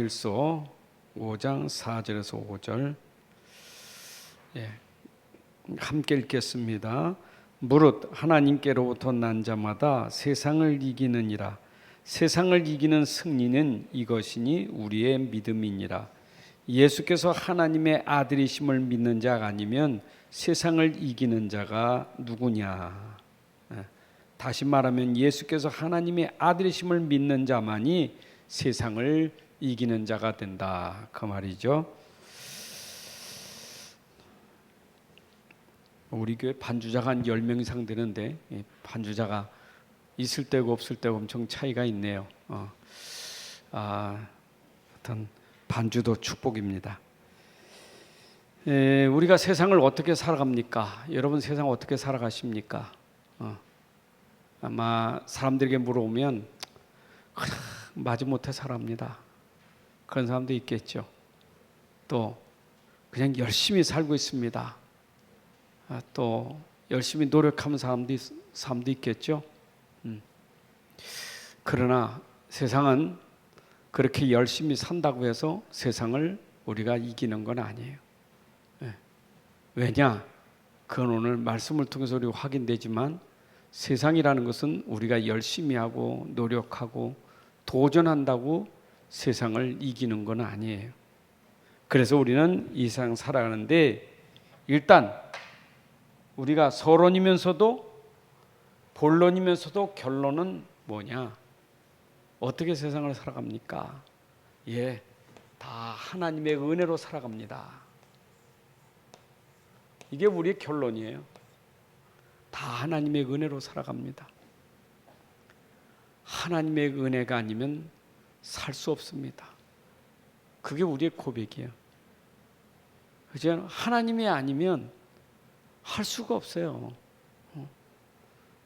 요한일서 5장 4절에서 5절 함께 읽겠습니다. 무릇 하나님께로부터 난 자마다 세상을 이기느니라. 세상을 이기는 승리는 이것이니 우리의 믿음이니라. 예수께서 하나님의 아들이심을 믿는 자가 아니면 세상을 이기는 자가 누구냐. 다시 말하면 예수께서 하나님의 아들이심을 믿는 자만이 세상을 이기는 자가 된다, 그 말이죠. 우리 교회 반주자가 한 10명 이상 되는데 반주자가 있을 때고 없을 때고 엄청 차이가 있네요. 하여튼 반주도 축복입니다. 우리가 세상을 어떻게 살아갑니까? 여러분 세상 어떻게 살아가십니까? 아마 사람들에게 물어보면 마지못해 살아갑니다. 그런 사람도 있겠죠. 또 그냥 열심히 살고 있습니다. 또 열심히 노력하는 사람도 있겠죠. 그러나 세상은 그렇게 열심히 산다고 해서 세상을 우리가 이기는 건 아니에요. 왜냐? 그건 오늘 말씀을 통해서 우리가 확인되지만 세상이라는 것은 우리가 열심히 하고 노력하고 도전한다고 세상을 이기는 건 아니에요. 그래서 우리는 이 세상 살아가는데 일단 우리가 서론이면서도 본론이면서도 결론은 뭐냐? 어떻게 세상을 살아갑니까? 다 하나님의 은혜로 살아갑니다. 이게 우리의 결론이에요. 다 하나님의 은혜로 살아갑니다. 하나님의 은혜가 아니면 살 수 없습니다. 그게 우리의 고백이에요. 그죠? 하나님이 아니면 할 수가 없어요.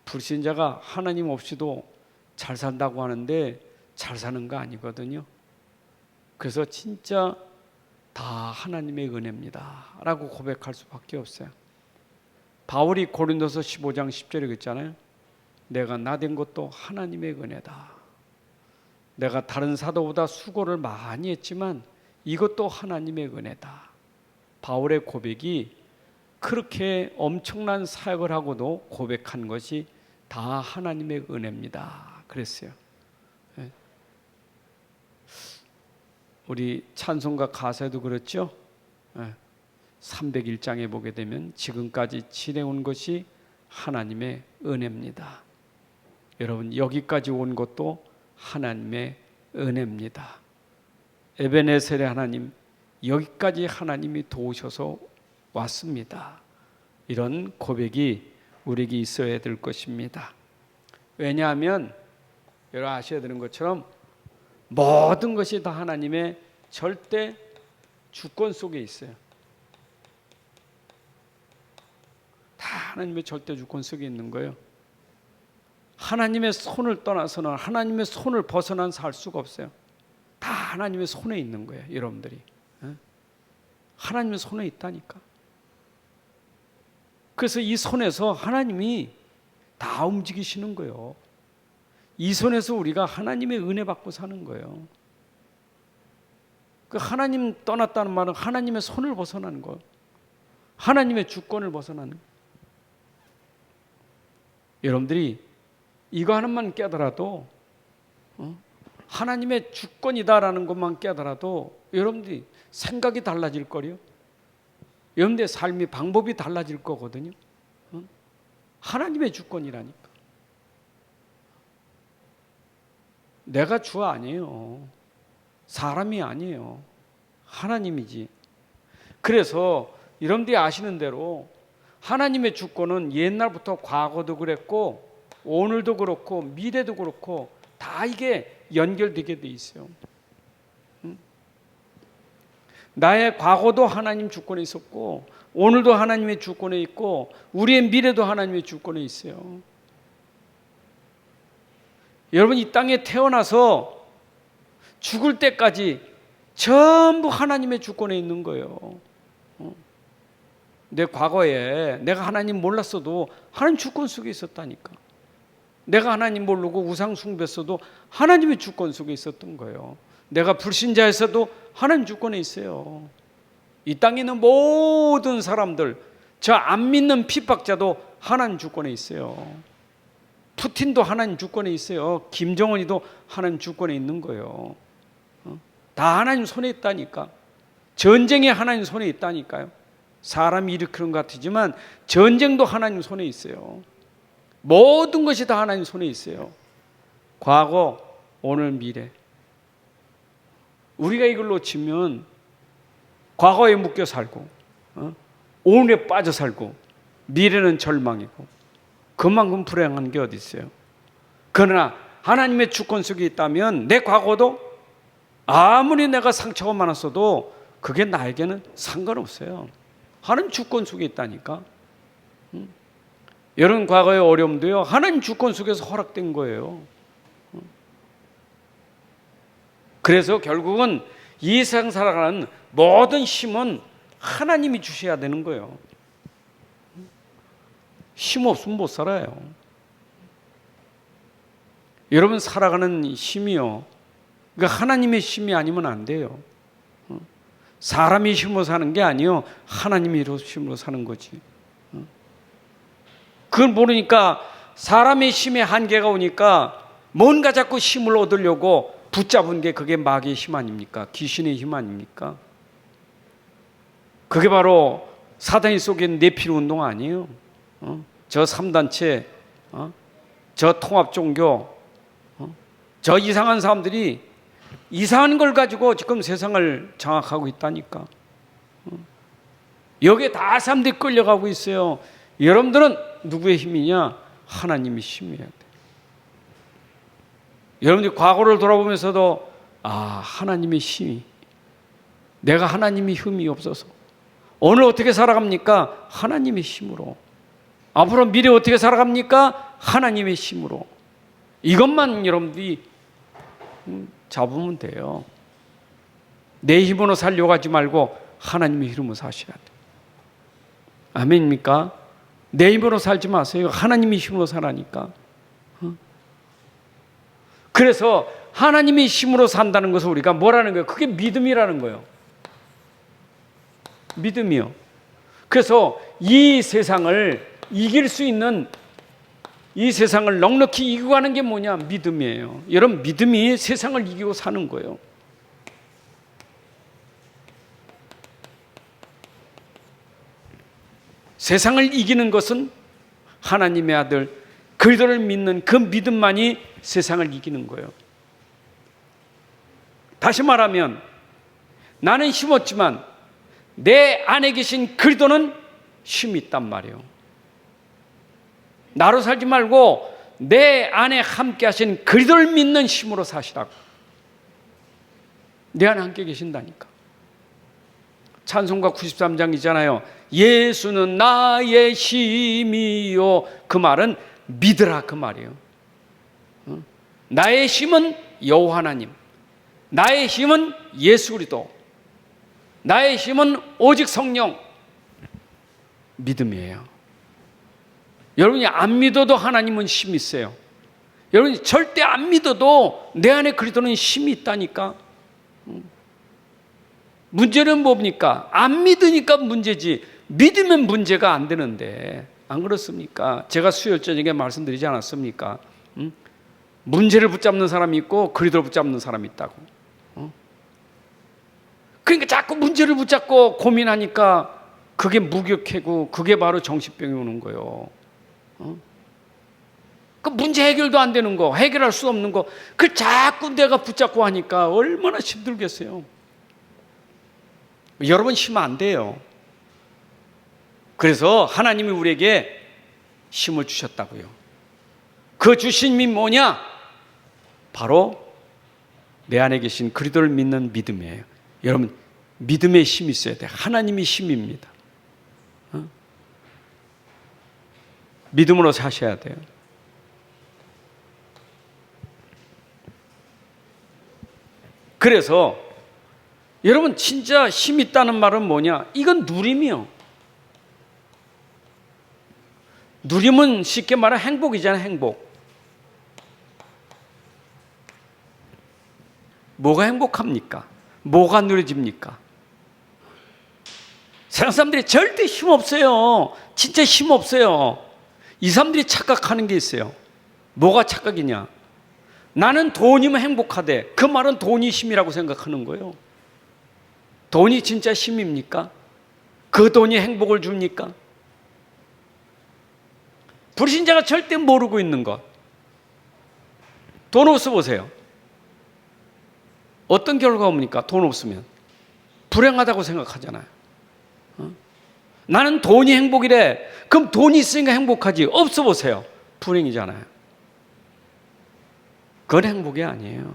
불신자가 하나님 없이도 잘 산다고 하는데 잘 사는 거 아니거든요. 그래서 진짜 다 하나님의 은혜입니다 라고 고백할 수밖에 없어요. 바울이 고린도서 15장 10절에 그랬잖아요. 내가 나된 것도 하나님의 은혜다. 내가 다른 사도보다 수고를 많이 했지만 이것도 하나님의 은혜다. 바울의 고백이 그렇게 엄청난 사역을 하고도 고백한 것이 다 하나님의 은혜입니다 그랬어요. 우리 찬송가 가사에도 그렇죠. 301장에 보게 되면 지금까지 지내온 것이 하나님의 은혜입니다. 여러분 여기까지 온 것도 하나님의 은혜입니다. 에베네셀의 하나님, 여기까지 하나님이 도우셔서 왔습니다. 이런 고백이 우리에게 있어야 될 것입니다. 왜냐하면 여러분 아셔야 되는 것처럼 모든 것이 다 하나님의 절대 주권 속에 있어요. 다 하나님의 절대 주권 속에 있는 거예요. 하나님의 손을 떠나서는 하나님의 손을 벗어난 살 수가 없어요. 다 하나님의 손에 있는 거예요. 여러분들이 하나님의 손에 있다니까. 그래서 이 손에서 하나님이 다 움직이시는 거예요. 이 손에서 우리가 하나님의 은혜 받고 사는 거예요. 그 하나님 떠났다는 말은 하나님의 손을 벗어나는 거예요. 하나님의 주권을 벗어나는 거예요. 여러분들이 이거 하나만 깨달아도 하나님의 주권이다라는 것만 깨달아도 여러분들이 생각이 달라질 거예요. 여러분들의 삶의 방법이 달라질 거거든요. 하나님의 주권이라니까. 내가 주 아니에요. 사람이 아니에요. 하나님이지. 그래서 여러분들이 아시는 대로 하나님의 주권은 옛날부터 과거도 그랬고 오늘도 그렇고 미래도 그렇고 다 이게 연결되게 돼 있어요. 나의 과거도 하나님 주권에 있었고 오늘도 하나님의 주권에 있고 우리의 미래도 하나님의 주권에 있어요. 여러분 이 땅에 태어나서 죽을 때까지 전부 하나님의 주권에 있는 거예요. 내 과거에 내가 하나님 몰랐어도 하나님 주권 속에 있었다니까. 내가 하나님 모르고 우상 숭배했어도 하나님의 주권 속에 있었던 거예요. 내가 불신자에서도 하나님 주권에 있어요. 이 땅에 있는 모든 사람들, 저 안 믿는 핍박자도 하나님 주권에 있어요. 푸틴도 하나님 주권에 있어요. 김정은이도 하나님 주권에 있는 거예요. 다 하나님 손에 있다니까. 전쟁이 하나님 손에 있다니까요. 사람이 일으키는 것 같지만 전쟁도 하나님 손에 있어요. 모든 것이 다 하나님 손에 있어요. 과거, 오늘, 미래. 우리가 이걸 놓치면 과거에 묶여 살고 오늘에 빠져 살고 미래는 절망이고 그만큼 불행한 게 어디 있어요. 그러나 하나님의 주권 속에 있다면 내 과거도 아무리 내가 상처가 많았어도 그게 나에게는 상관없어요. 하나님 주권 속에 있다니까. 여러분 과거의 어려움도요, 하나님 주권 속에서 허락된 거예요. 그래서 결국은 이 세상 살아가는 모든 힘은 하나님이 주셔야 되는 거예요. 힘 없으면 못 살아요. 여러분 살아가는 힘이요, 그러니까 하나님의 힘이 아니면 안 돼요. 사람이 힘으로 사는 게 아니요, 하나님이 힘으로 사는 거지. 그걸 모르니까 사람의 힘의 한계가 오니까 뭔가 자꾸 힘을 얻으려고 붙잡은 게 그게 마귀의 힘 아닙니까? 귀신의 힘 아닙니까? 그게 바로 사단이 속인 내피리 운동 아니에요? 저 3단체, 저 통합종교, 저 이상한 사람들이 이상한 걸 가지고 지금 세상을 장악하고 있다니까. 여기에 다 사람들이 끌려가고 있어요. 여러분들은 누구의 힘이냐? 하나님의 힘이어야 돼. 여러분들이 과거를 돌아보면서도 하나님의 힘이, 내가 하나님의 힘이 없어서 오늘 어떻게 살아갑니까? 하나님의 힘으로. 앞으로 미래 어떻게 살아갑니까? 하나님의 힘으로. 이것만 여러분들이 잡으면 돼요. 내 힘으로 살려고 하지 말고 하나님의 힘으로 사셔야 돼요. 아멘입니까? 내 힘으로 살지 마세요. 하나님의 힘으로 살라니까. 그래서 하나님의 힘으로 산다는 것을 우리가 뭐라는 거예요? 그게 믿음이라는 거예요. 믿음이요. 그래서 이 세상을 이길 수 있는, 이 세상을 넉넉히 이기고 가는 게 뭐냐? 믿음이에요. 여러분, 믿음이 세상을 이기고 사는 거예요. 세상을 이기는 것은 하나님의 아들 그리스도를 믿는 그 믿음만이 세상을 이기는 거예요. 다시 말하면 나는 힘없지만 내 안에 계신 그리스도는 힘이 있단 말이에요. 나로 살지 말고 내 안에 함께 하신 그리스도를 믿는 힘으로 사시라고. 내 안에 함께 계신다니까. 찬송가 93장이잖아요. 예수는 나의 힘이요. 그 말은 믿으라 그 말이에요. 나의 힘은 여호와 하나님, 나의 힘은 예수 그리스도, 나의 힘은 오직 성령. 믿음이에요. 여러분이 안 믿어도 하나님은 힘이 있어요. 여러분이 절대 안 믿어도 내 안에 그리스도는 힘이 있다니까. 문제는 뭡니까? 안 믿으니까 문제지, 믿으면 문제가 안 되는데, 안 그렇습니까? 제가 수요일 저녁에 말씀드리지 않았습니까? 문제를 붙잡는 사람이 있고 그리스도를 붙잡는 사람이 있다고. 그러니까 자꾸 문제를 붙잡고 고민하니까 그게 무기력해고 그게 바로 정신병이 오는 거예요. 그 문제 해결도 안 되는 거, 해결할 수 없는 거, 그 자꾸 내가 붙잡고 하니까 얼마나 힘들겠어요. 여러분 힘 안 돼요. 그래서 하나님이 우리에게 힘을 주셨다고요. 그 주신 힘이 뭐냐? 바로 내 안에 계신 그리스도를 믿는 믿음이에요. 여러분 믿음의 힘이 있어야 돼요. 하나님의 힘입니다. 믿음으로 사셔야 돼요. 그래서 여러분 진짜 힘 있다는 말은 뭐냐? 이건 누림이요. 누림은 쉽게 말하면 행복이잖아요. 행복. 뭐가 행복합니까? 뭐가 누려집니까? 세상 사람들이 절대 힘없어요. 진짜 힘없어요. 이 사람들이 착각하는 게 있어요. 뭐가 착각이냐? 나는 돈이면 행복하대. 그 말은 돈이 힘이라고 생각하는 거예요. 돈이 진짜 힘입니까? 그 돈이 행복을 줍니까? 불신자가 절대 모르고 있는 것. 돈 없어 보세요. 어떤 결과가 옵니까? 돈 없으면 불행하다고 생각하잖아요. 나는 돈이 행복이래. 그럼 돈이 있으니까 행복하지. 없어 보세요. 불행이잖아요. 그건 행복이 아니에요.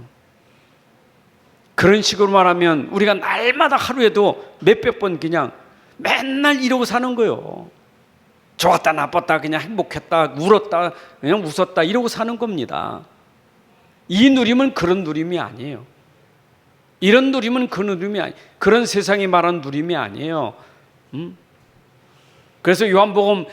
그런 식으로 말하면 우리가 날마다 하루에도 몇백 번 그냥 맨날 이러고 사는 거예요. 좋았다 나빴다 그냥 행복했다 울었다 그냥 웃었다 이러고 사는 겁니다. 이 누림은 그런 누림이 아니에요. 이런 누림은 그 누림이 아니에요. 그런 세상이 말하는 누림이 아니에요. 그래서 요한복음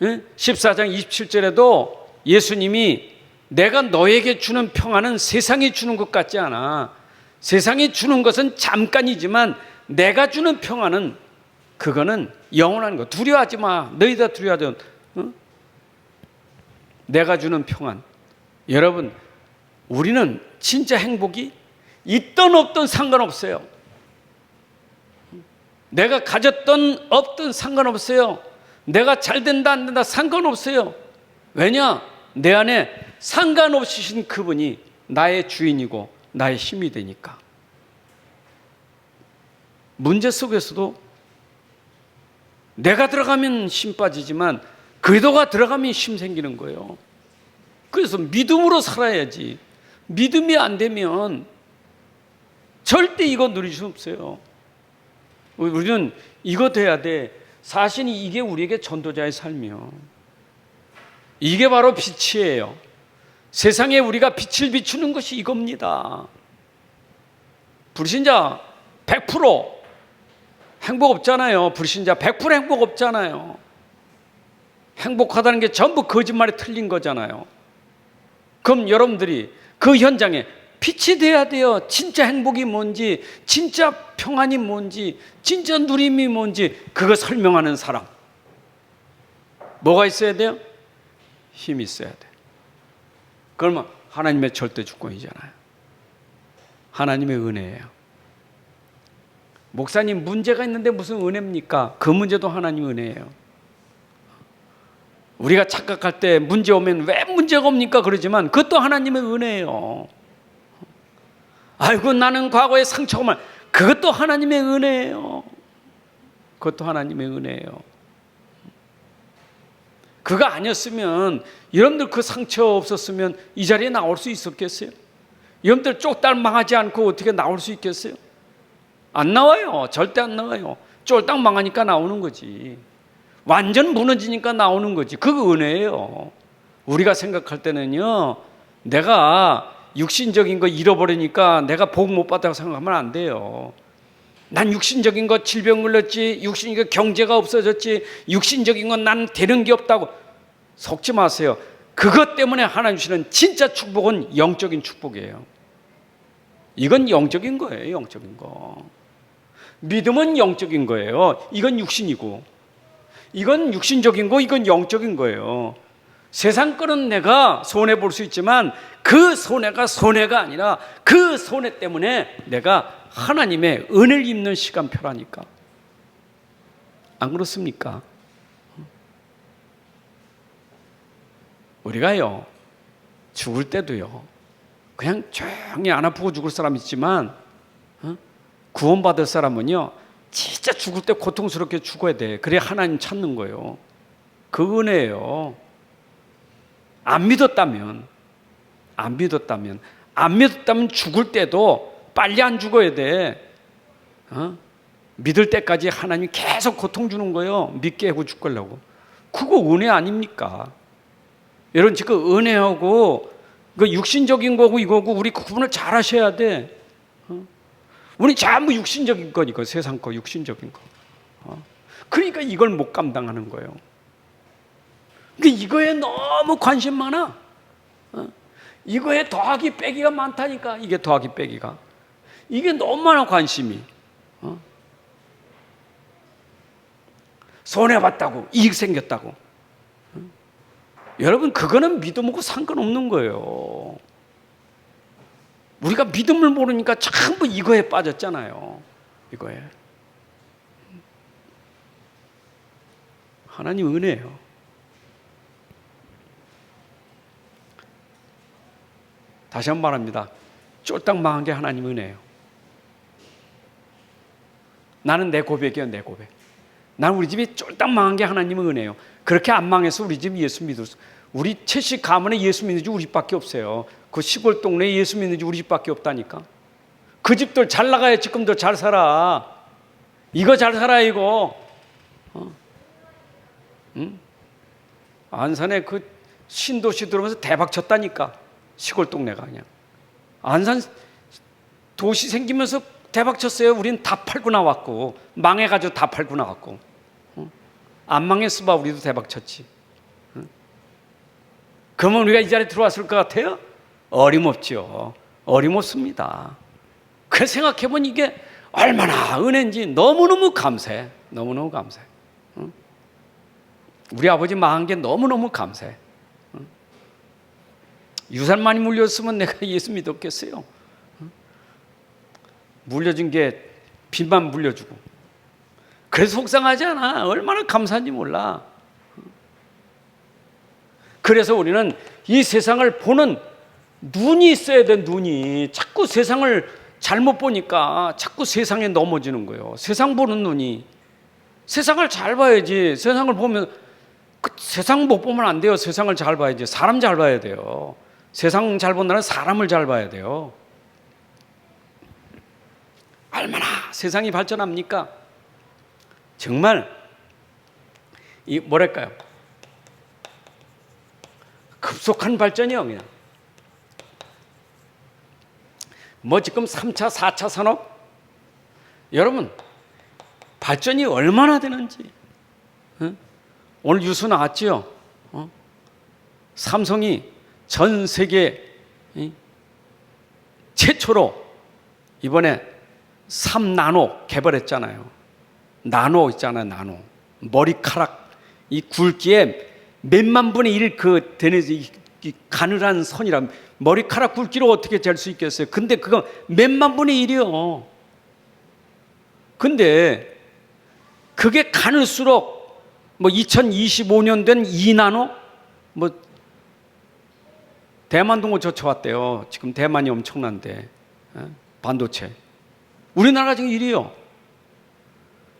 14장 27절에도 예수님이 내가 너에게 주는 평안은 세상이 주는 것 같지 않아. 세상이 주는 것은 잠깐이지만 내가 주는 평안은 그거는 영원한 거. 두려워하지 마. 너희 다 두려워하지 마. 내가 주는 평안. 여러분, 우리는 진짜 행복이 있든 없든 상관없어요. 내가 가졌든 없든 상관없어요. 내가 잘 된다 안 된다 상관없어요. 왜냐? 내 안에 상관없으신 그분이 나의 주인이고 나의 힘이 되니까. 문제 속에서도 내가 들어가면 힘 빠지지만 그리도가 들어가면 힘 생기는 거예요. 그래서 믿음으로 살아야지. 믿음이 안 되면 절대 이거 누릴 수 없어요. 우리는 이거 돼야 돼. 사실이 이게 우리에게 전도자의 삶이요. 이게 바로 빛이에요. 세상에 우리가 빛을 비추는 것이 이겁니다. 불신자 100% 행복 없잖아요. 불신자 100% 행복 없잖아요. 행복하다는 게 전부 거짓말에 틀린 거잖아요. 그럼 여러분들이 그 현장에 빛이 돼야 돼요. 진짜 행복이 뭔지, 진짜 평안이 뭔지, 진짜 누림이 뭔지 그거 설명하는 사람. 뭐가 있어야 돼요? 힘이 있어야 돼. 그러면 하나님의 절대 주권이잖아요. 하나님의 은혜예요. 목사님 문제가 있는데 무슨 은혜입니까? 그 문제도 하나님의 은혜예요. 우리가 착각할 때 문제 오면 왜 문제가 옵니까? 그러지만 그것도 하나님의 은혜예요. 아이고 나는 과거에 상처가 많아. 그것도 하나님의 은혜예요. 그것도 하나님의 은혜예요. 그거 아니었으면 여러분들 그 상처 없었으면 이 자리에 나올 수 있었겠어요? 여러분들 쫄딱 망하지 않고 어떻게 나올 수 있겠어요? 안 나와요. 절대 안 나와요. 쫄딱 망하니까 나오는 거지. 완전 무너지니까 나오는 거지. 그거 은혜예요. 우리가 생각할 때는요, 내가 육신적인 거 잃어버리니까 내가 복 못 받다고 생각하면 안 돼요. 난 육신적인 거 질병 걸렸지, 육신적인 거 경제가 없어졌지, 육신적인 건 난 되는 게 없다고 속지 마세요. 그것 때문에 하나님 주시는 진짜 축복은 영적인 축복이에요. 이건 영적인 거예요. 영적인 거. 믿음은 영적인 거예요. 이건 육신이고, 이건 육신적인 거, 이건 영적인 거예요. 세상 거는 내가 손해 볼 수 있지만 그 손해가 손해가 아니라 그 손해 때문에 내가 하나님의 은혜를 입는 시간표라니까. 안 그렇습니까? 우리가요, 죽을 때도요, 그냥 조용히 안 아프고 죽을 사람 있지만 구원받을 사람은요, 진짜 죽을 때 고통스럽게 죽어야 돼. 그래야 하나님 찾는 거예요. 그 은혜예요. 안 믿었다면 죽을 때도 빨리 안 죽어야 돼. 믿을 때까지 하나님이 계속 고통 주는 거예요. 믿게 하고 죽으려고. 그거 은혜 아닙니까? 여러분 지금 은혜하고 그 육신적인 거고 이거고 우리 구분을 잘 하셔야 돼. 우리 전부 육신적인 거니까, 세상 거 육신적인 거. 그러니까 이걸 못 감당하는 거예요. 그러니까 이거에 너무 관심 많아. 이거에 더하기 빼기가 많다니까. 이게 더하기 빼기가. 이게 너무 많아 관심이. 손해봤다고, 이익 생겼다고. 여러분 그거는 믿음하고 상관없는 거예요. 우리가 믿음을 모르니까 전부 이거에 빠졌잖아요. 이거에. 하나님 은혜예요. 다시 한 번 말합니다. 쫄딱 망한 게 하나님 은혜예요. 나는 내 고백이에요. 내 고백. 난 우리 집이 쫄딱 망한 게 하나님의 은혜예요. 그렇게 안 망해서 우리 집 예수 믿었어. 우리 채식 가문에 예수 믿는 집 우리 집밖에 없어요. 그 시골 동네에 예수 믿는 집 우리 집밖에 없다니까. 그 집들 잘 나가야 지금도 잘 살아. 이거 잘 살아 이거. 응? 안산에 그 신도시 들어오면서 대박 쳤다니까. 시골 동네가 그냥. 안산 도시 생기면서 대박 쳤어요. 우리는 다 팔고 나왔고 망해가지고 다 팔고 나왔고. 안 망했어 봐. 우리도 대박 쳤지. 그러면 우리가 이 자리에 들어왔을 것 같아요? 어림없죠. 어림없습니다. 그래서 생각해보면 이게 얼마나 은혜인지 너무너무 감사해. 너무너무 감사해. 우리 아버지 망한 게 너무너무 감사해. 유산 많이 물렸으면 내가 예수 믿었겠어요? 물려준 게 빚만 물려주고. 그래서 속상하지 않아. 얼마나 감사한지 몰라. 그래서 우리는 이 세상을 보는 눈이 있어야 돼. 눈이. 자꾸 세상을 잘못 보니까 자꾸 세상에 넘어지는 거예요. 세상 보는 눈이. 세상을 잘 봐야지. 세상을 보면 세상 못 보면 안 돼요. 세상을 잘 봐야지. 사람 잘 봐야 돼요. 세상 잘 본다는 사람을 잘 봐야 돼요. 얼마나 세상이 발전합니까? 정말 이 뭐랄까요? 급속한 발전이요. 그냥 뭐 지금 3차, 4차 산업 여러분 발전이 얼마나 되는지. 오늘 뉴스 나왔죠? 삼성이 전 세계 최초로 이번에 3나노 개발했잖아요. 나노 있잖아요. 나노. 머리카락 이 굵기에 몇만 분의 1 그 되는 이 가늘한 선이라 머리카락 굵기로 어떻게 잴 수 있겠어요? 근데 그거 몇만 분의 1이요. 근데 그게 가늘수록 뭐 2025년 된 2나노 뭐 대만도 뭐 젖혀왔대요. 지금 대만이 엄청난데 반도체. 우리나라가 지금 1위요.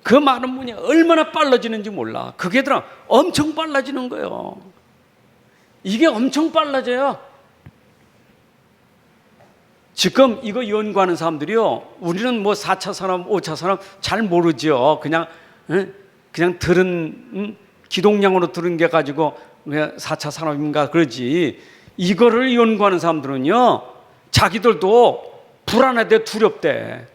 그 많은 분이 얼마나 빨라지는지 몰라. 그게 들어 엄청 빨라지는 거예요. 이게 엄청 빨라져요. 지금 이거 연구하는 사람들이요. 우리는 뭐 4차 산업, 5차 산업 잘 모르죠. 그냥 들은 기동량으로 들은 게 가지고 4차 산업인가 그러지. 이거를 연구하는 사람들은요. 자기들도 불안하대 두렵대.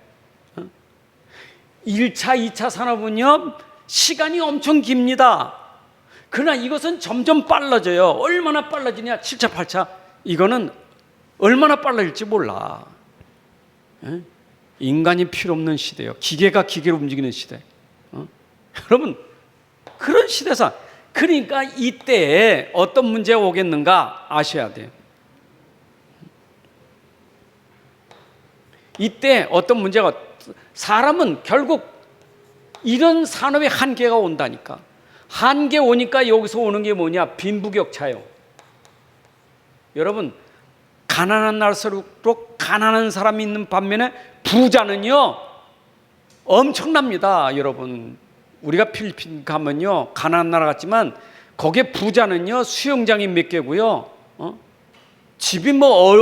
1차, 2차 산업은요, 시간이 엄청 깁니다. 그러나 이것은 점점 빨라져요. 얼마나 빨라지냐? 7차, 8차. 이거는 얼마나 빨라질지 몰라. 인간이 필요 없는 시대예요. 기계가 기계로 움직이는 시대. 여러분, 그런 시대에서 그러니까 이때에 어떤 문제가 오겠는가 아셔야 돼요. 이때 어떤 문제가 사람은 결국 이런 산업의 한계가 온다니까. 한계 오니까 여기서 오는 게 뭐냐? 빈부격차예요. 여러분 가난한 나라일수록 가난한 사람이 있는 반면에 부자는요 엄청납니다. 여러분 우리가 필리핀 가면요 가난한 나라 같지만 거기에 부자는요 수영장이 몇 개고요 집이 뭐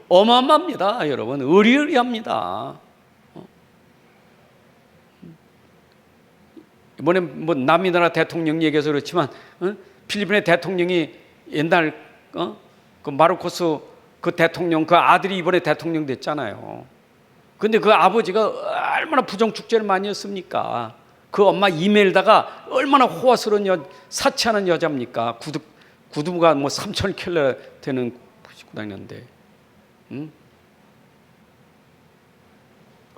어마어마합니다. 여러분 의리의리합니다. 이번에 뭐 남미나라 대통령 얘기해서 그렇지만 필리핀의 대통령이 옛날 그 마르코스 그 대통령 그 아들이 이번에 대통령 됐잖아요. 근데 그 아버지가 얼마나 부정축제를 많이 했습니까? 그 엄마 이멜다가 얼마나 호화스러운 사치하는 여자입니까? 구두가 뭐 3,000킬로 되는 입고 다녔는데,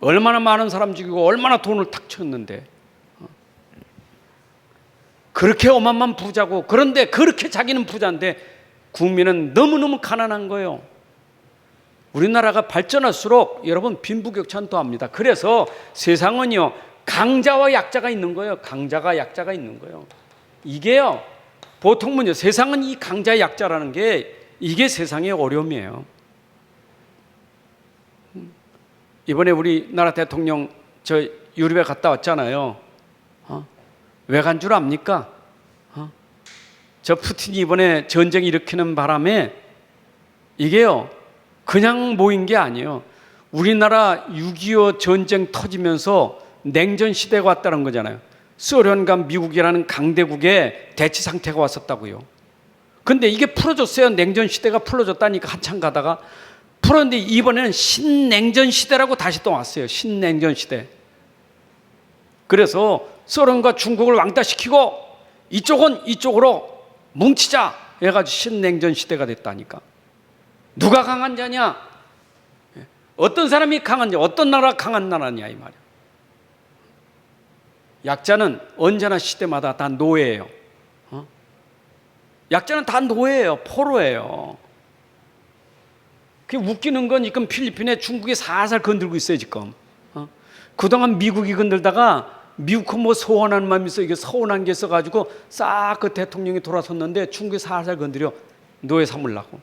얼마나 많은 사람 죽이고 얼마나 돈을 탁 쳤는데, 그렇게 어마어마한 부자고, 그런데 그렇게 자기는 부자인데 국민은 너무너무 가난한 거예요. 우리나라가 발전할수록 여러분 빈부격차는 더합니다. 그래서 세상은요, 강자와 약자가 있는 거예요. 강자가 약자가 있는 거예요. 이게요, 보통은요, 세상은 이 강자 약자라는 게 이게 세상의 어려움이에요. 이번에 우리나라 대통령 저 유럽에 갔다 왔잖아요. 왜 간 줄 압니까? 저 푸틴이 이번에 전쟁 일으키는 바람에 이게요, 그냥 모인 게 아니에요. 우리나라 6.25 전쟁 터지면서 냉전 시대가 왔다는 거잖아요. 소련과 미국이라는 강대국의 대치 상태가 왔었다고요. 근데 이게 풀어졌어요. 냉전 시대가 풀어졌다니까 한참 가다가 풀었는데 이번에는 신냉전 시대라고 다시 또 왔어요. 신냉전 시대. 그래서 소련과 중국을 왕따시키고 이쪽은 이쪽으로 뭉치자 해가지고 신냉전 시대가 됐다니까. 누가 강한 자냐? 어떤 사람이 강한 자, 어떤 나라가 강한 나라냐 이 말이야. 약자는 언제나 시대마다 다 노예예요. 약자는 다 노예예요. 포로예요. 그게 웃기는 건 지금 필리핀에 중국이 살살 건들고 있어요 지금. 그동안 미국이 건들다가 미국 뭐 소원하는 마음이 있어, 이게 서운한 게 있어가지고 싹 그 대통령이 돌아섰는데 중국이 살살 건드려 노예 삼으려고.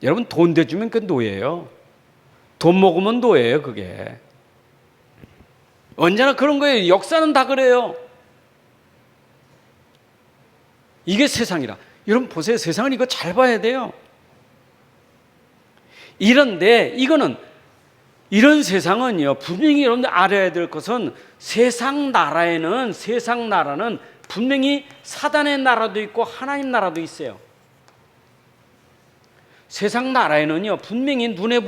여러분 돈 대주면 그 노예예요. 돈 먹으면 노예예요 그게. 언제나 그런 거예요. 역사는 다 그래요. 이게 세상이라. 여러분 보세요. 세상은 이거 잘 봐야 돼요. 이런데 이거는 이런 세상은요, 분명히 여러분들 알아야 될 것은 세상 나라는 분명히 사단의 나라도 있고 하나님 나라도 있어요. 세상 나라에는요, 분명히 눈에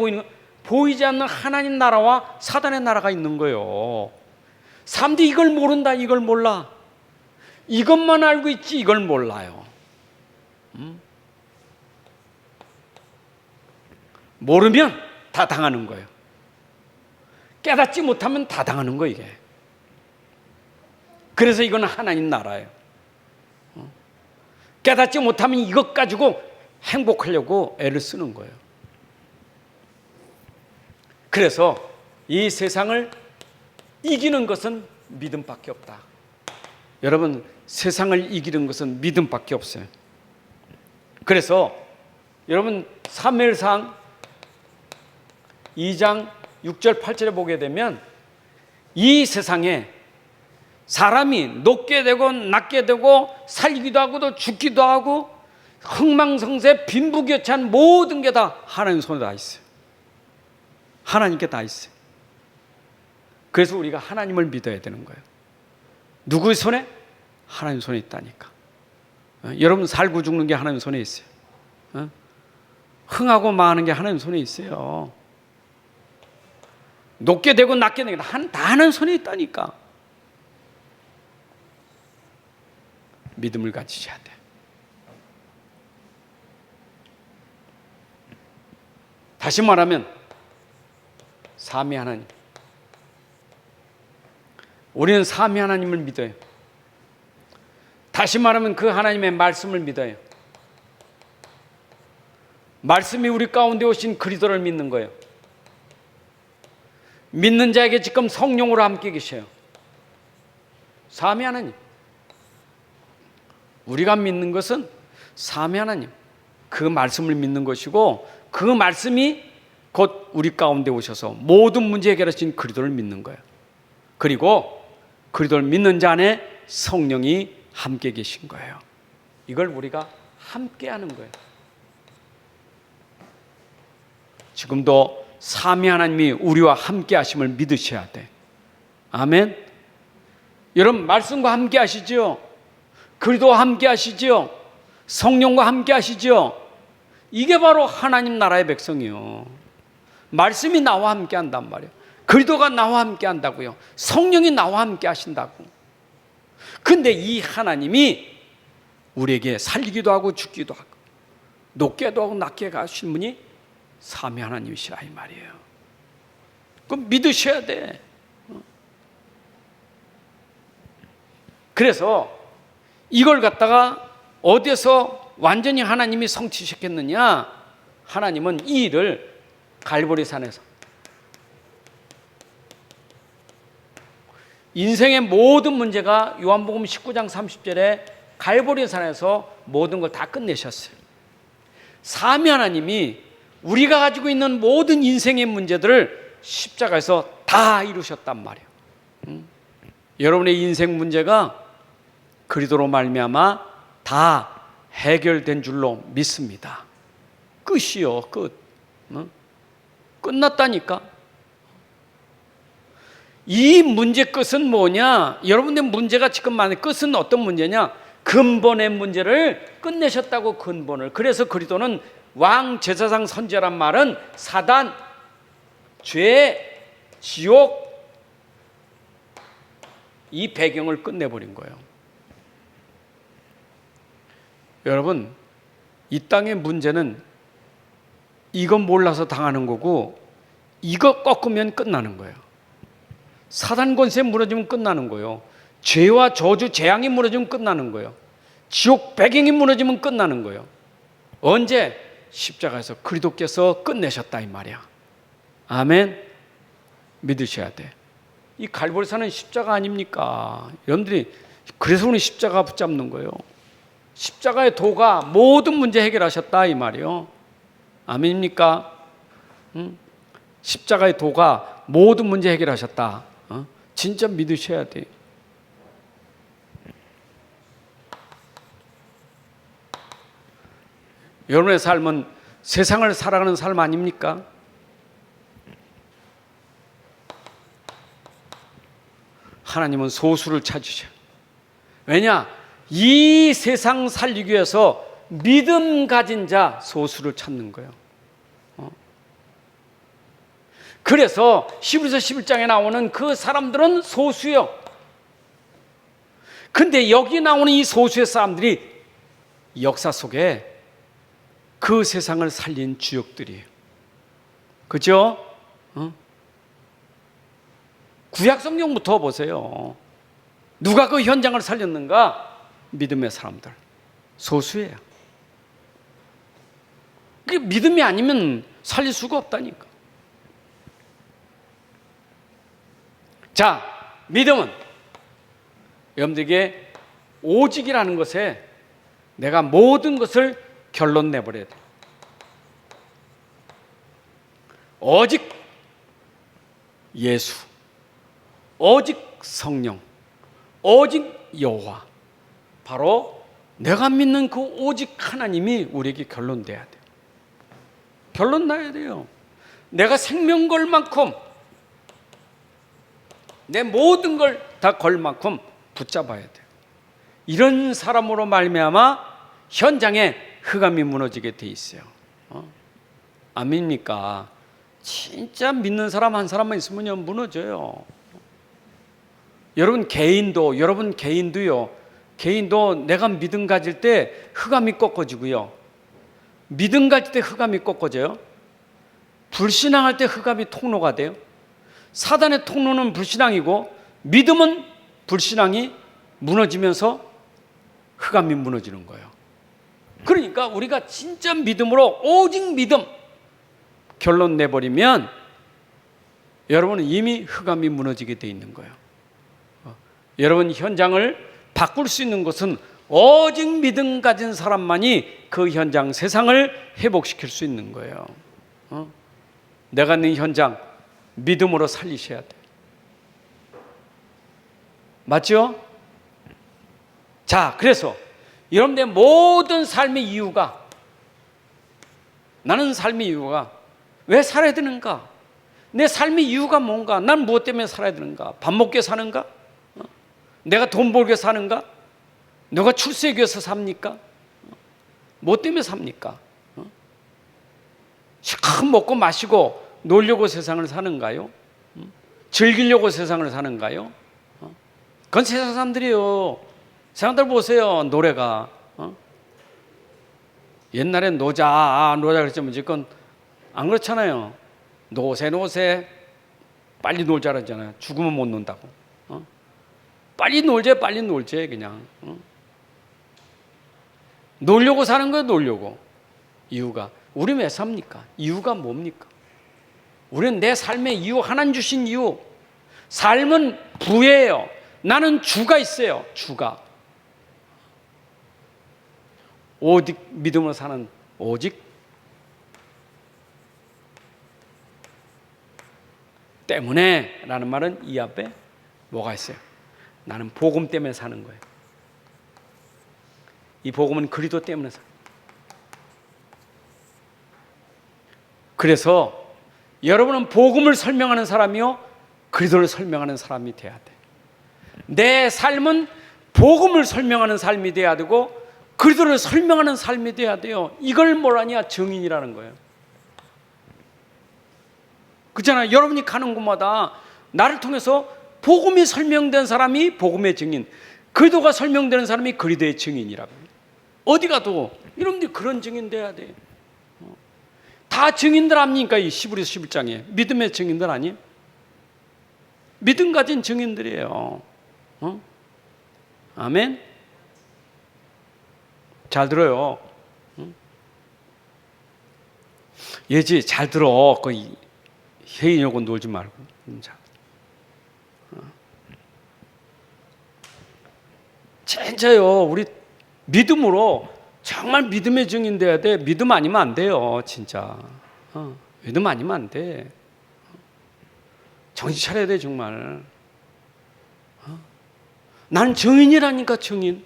보이지 않는 하나님 나라와 사단의 나라가 있는 거예요. 사람들이 이걸 모른다, 이걸 몰라. 이것만 알고 있지 이걸 몰라요. 모르면 다 당하는 거예요. 깨닫지 못하면 다 당하는 거예요 이게. 그래서 이건 하나님 나라예요. 깨닫지 못하면 이것 가지고 행복하려고 애를 쓰는 거예요. 그래서 이 세상을 이기는 것은 믿음밖에 없다. 여러분 세상을 이기는 것은 믿음밖에 없어요. 그래서 여러분 사무엘상 2장 6절 8절에 보게 되면 이 세상에 사람이 높게 되고 낮게 되고 살기도 하고 또 죽기도 하고 흥망성쇠 빈부격차한 모든 게 다 하나님 손에 다 있어요. 하나님께 다 있어요. 그래서 우리가 하나님을 믿어야 되는 거예요. 누구의 손에? 하나님 손에 있다니까. 여러분 살고 죽는 게 하나님 손에 있어요. 흥하고 망하는 게 하나님 손에 있어요. 높게 되고 낮게 되고 다 하나님 손에 있다니까. 믿음을 가지셔야 돼. 다시 말하면 삼위 하나님. 우리는 삼위 하나님을 믿어요. 다시 말하면 그 하나님의 말씀을 믿어요. 말씀이 우리 가운데 오신 그리스도를 믿는 거예요. 믿는 자에게 지금 성령으로 함께 계셔요. 삼위 하나님. 우리가 믿는 것은 삼위 하나님, 그 말씀을 믿는 것이고 그 말씀이 곧 우리 가운데 오셔서 모든 문제 해결하신 그리스도를 믿는 거예요. 그리고 그리스도를 믿는 자 안에 성령이 함께 계신 거예요. 이걸 우리가 함께 하는 거예요. 지금도 삼위 하나님이 우리와 함께 하심을 믿으셔야 돼. 아멘. 여러분 말씀과 함께 하시죠. 그리스도와 함께 하시죠. 성령과 함께 하시죠. 이게 바로 하나님 나라의 백성이요. 말씀이 나와 함께 한단 말이에요. 그리스도가 나와 함께 한다고요. 성령이 나와 함께 하신다고. 근데 이 하나님이 우리에게 살기도 하고 죽기도 하고 높게도 하고 낮게 가신 분이 삼위 하나님이시라 이 말이에요. 그럼 믿으셔야 돼. 그래서 이걸 갖다가 어디서 완전히 하나님이 성취시켰느냐? 하나님은 이 일을 갈보리산에서, 인생의 모든 문제가 요한복음 19장 30절에 갈보리산에서 모든 걸 다 끝내셨어요. 삼위 하나님이 우리가 가지고 있는 모든 인생의 문제들을 십자가에서 다 이루셨단 말이에요. 여러분의 인생 문제가 그리스도로 말미암아 다 해결된 줄로 믿습니다. 끝이요, 끝. 끝났다니까. 이 문제 끝은 뭐냐? 여러분의 문제가 지금 많은 끝은 어떤 문제냐? 근본의 문제를 끝내셨다고, 근본을. 그래서 그리스도는 왕, 제사장, 선지자란 말은 사단, 죄, 지옥, 이 배경을 끝내버린 거예요. 여러분, 이 땅의 문제는 이거 몰라서 당하는 거고, 이거 꺾으면 끝나는 거예요. 사단 권세 무너지면 끝나는 거예요. 죄와 저주, 재앙이 무너지면 끝나는 거예요. 지옥 배경이 무너지면 끝나는 거예요. 언제? 십자가에서 그리스도께서 끝내셨다 이 말이야. 아멘. 믿으셔야 돼. 이 갈보리산은 십자가 아닙니까? 여러분들이 그래서 우리 십자가 붙잡는 거예요. 십자가의 도가 모든 문제 해결하셨다 이 말이에요. 아멘입니까? 십자가의 도가 모든 문제 해결하셨다. 진짜 믿으셔야 돼요. 여러분의 삶은 세상을 살아가는 삶 아닙니까? 하나님은 소수를 찾으셔요. 왜냐? 이 세상 살리기 위해서 믿음 가진 자 소수를 찾는 거예요. 그래서 히브리서 11장에 나오는 그 사람들은 소수요. 근데 여기 나오는 이 소수의 사람들이 역사 속에 그 세상을 살린 주역들이에요. 그죠? 구약 성경부터 보세요. 누가 그 현장을 살렸는가? 믿음의 사람들. 소수예요. 그게 믿음이 아니면 살릴 수가 없다니까. 자, 믿음은 여러분들에게 오직이라는 것에 내가 모든 것을 결론 내버려야 돼. 오직 예수, 오직 성령, 오직 여호와. 바로 내가 믿는 그 오직 하나님이 우리에게 결론 돼야 돼. 결론 나야 돼요. 내가 생명 걸 만큼, 내 모든 걸 다 걸 만큼 붙잡아야 돼. 이런 사람으로 말미암아 현장에 흑암이 무너지게 돼 있어요. 아닙니까? 진짜 믿는 사람 한 사람만 있으면 무너져요. 여러분 개인도요. 개인도 내가 믿음 가질 때 흑암이 꺾어지고요. 믿음 가질 때 흑암이 꺾어져요. 불신앙할 때 흑암이 통로가 돼요. 사단의 통로는 불신앙이고 믿음은 불신앙이 무너지면서 흑암이 무너지는 거예요. 그러니까 우리가 진짜 믿음으로 오직 믿음 결론 내버리면 여러분은 이미 흑암이 무너지게 돼 있는 거예요. 여러분 현장을 바꿀 수 있는 것은 오직 믿음 가진 사람만이 그 현장 세상을 회복시킬 수 있는 거예요. 내가 있는 현장 믿음으로 살리셔야 돼. 맞죠? 자, 그래서 여러분의 모든 삶의 이유가, 나는 삶의 이유가 왜 살아야 되는가? 내 삶의 이유가 뭔가? 난 무엇 때문에 살아야 되는가? 밥 먹게 사는가? 내가 돈 벌게 사는가? 내가 출세하기 위해서 삽니까? 뭐 때문에 삽니까? 실컷 먹고 마시고 놀려고 세상을 사는가요? 즐기려고 세상을 사는가요? 그건 세상 사람들이에요. 사람들 보세요. 노래가 옛날엔 노자 그랬지만 지금 안 그렇잖아요. 노세 빨리 놀자 그러잖아요. 죽으면 못 논다고. 빨리 놀자, 빨리 놀자 그냥. 놀려고 사는 거예요, 놀려고. 이유가 우리 왜 삽니까? 이유가 뭡니까? 우리는 내 삶의 이유, 하나님 주신 이유. 삶은 부예요. 나는 주가 있어요. 주가. 오직 믿음으로 사는 오직 때문에 라는 말은 이 앞에 뭐가 있어요? 나는 복음 때문에 사는 거예요. 이 복음은 그리스도 때문에 사는 거예요. 그래서 여러분은 복음을 설명하는 사람이요 그리스도를 설명하는 사람이 돼야 돼. 내 삶은 복음을 설명하는 삶이 돼야 되고 그리스도를 설명하는 삶이 돼야 돼요. 이걸 뭐라냐? 증인이라는 거예요. 그렇잖아요. 여러분이 가는 곳마다 나를 통해서 복음이 설명된 사람이 복음의 증인, 그리스도가 설명되는 사람이 그리스도의 증인이라고. 어디 가도 여러분들이 그런 증인 돼야 돼. 다 증인들 아닙니까? 이 히브리서 11장에 믿음의 증인들 아니에요? 믿음 가진 증인들이에요. 아멘. 잘 들어요. 예지 잘 들어. 그 회의하고 놀지 말고. 진짜요. 우리 믿음으로 정말 믿음의 증인 돼야 돼. 믿음 아니면 안 돼요. 진짜. 믿음 아니면 안 돼. 정신 차려야 돼 정말. 나는 증인이라니까 증인.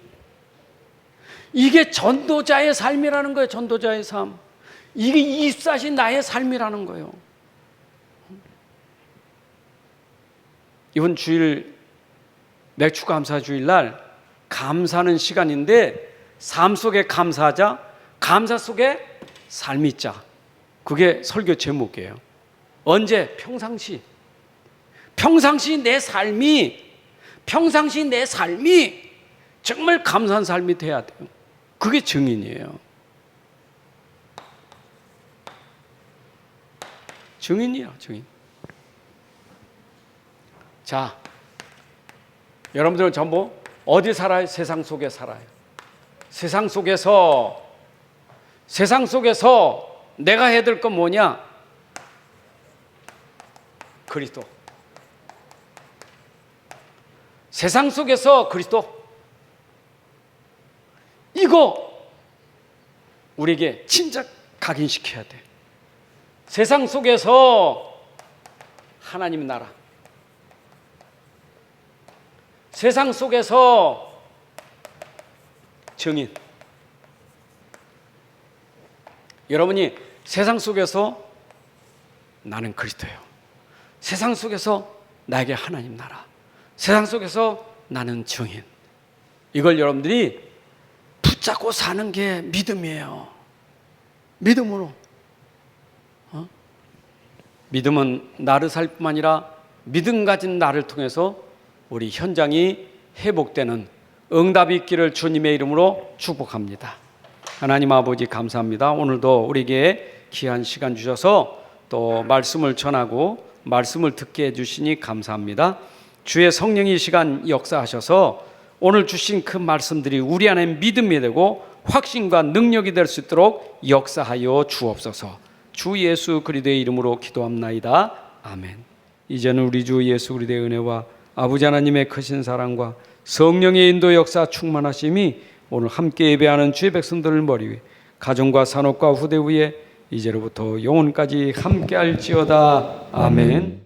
이게 전도자의 삶이라는 거예요. 전도자의 삶. 이게 24시 나의 삶이라는 거예요. 이번 주일 맥주 감사 주일날 감사하는 시간인데 삶 속에 감사하자, 감사 속에 삶이 있자. 그게 설교 제목이에요. 언제? 평상시 내 삶이 정말 감사한 삶이 돼야 돼요. 그게 증인이에요. 증인이야, 증인. 자, 여러분들은 전부 어디 살아요? 세상 속에 살아요. 세상 속에서 내가 해야 될 건 뭐냐? 그리스도. 세상 속에서 그리스도. 이거 우리에게 진짜 각인시켜야 돼. 세상 속에서 하나님 나라. 세상 속에서 증인. 여러분이 세상 속에서 나는 그리스도예요. 세상 속에서 나에게 하나님 나라. 세상 속에서 나는 증인. 이걸 여러분들이 붙잡고 사는 게 믿음이에요. 믿음으로. 믿음은 나를 살 뿐만 아니라 믿음 가진 나를 통해서 우리 현장이 회복되는 응답이 있기를 주님의 이름으로 축복합니다. 하나님 아버지 감사합니다. 오늘도 우리에게 귀한 시간 주셔서 또 말씀을 전하고 말씀을 듣게 해주시니 감사합니다. 주의 성령이 이 시간 역사하셔서 오늘 주신 그 말씀들이 우리 안에 믿음이 되고 확신과 능력이 될 수 있도록 역사하여 주옵소서. 주 예수 그리스도의 이름으로 기도합나이다. 아멘. 이제는 우리 주 예수 그리스도의 은혜와 아버지 하나님의 크신 사랑과 성령의 인도 역사 충만하심이 오늘 함께 예배하는 주의 백성들을 머리 위에 가정과 산업과 후대 위에 이제로부터 영혼까지 함께 할지어다. 아멘.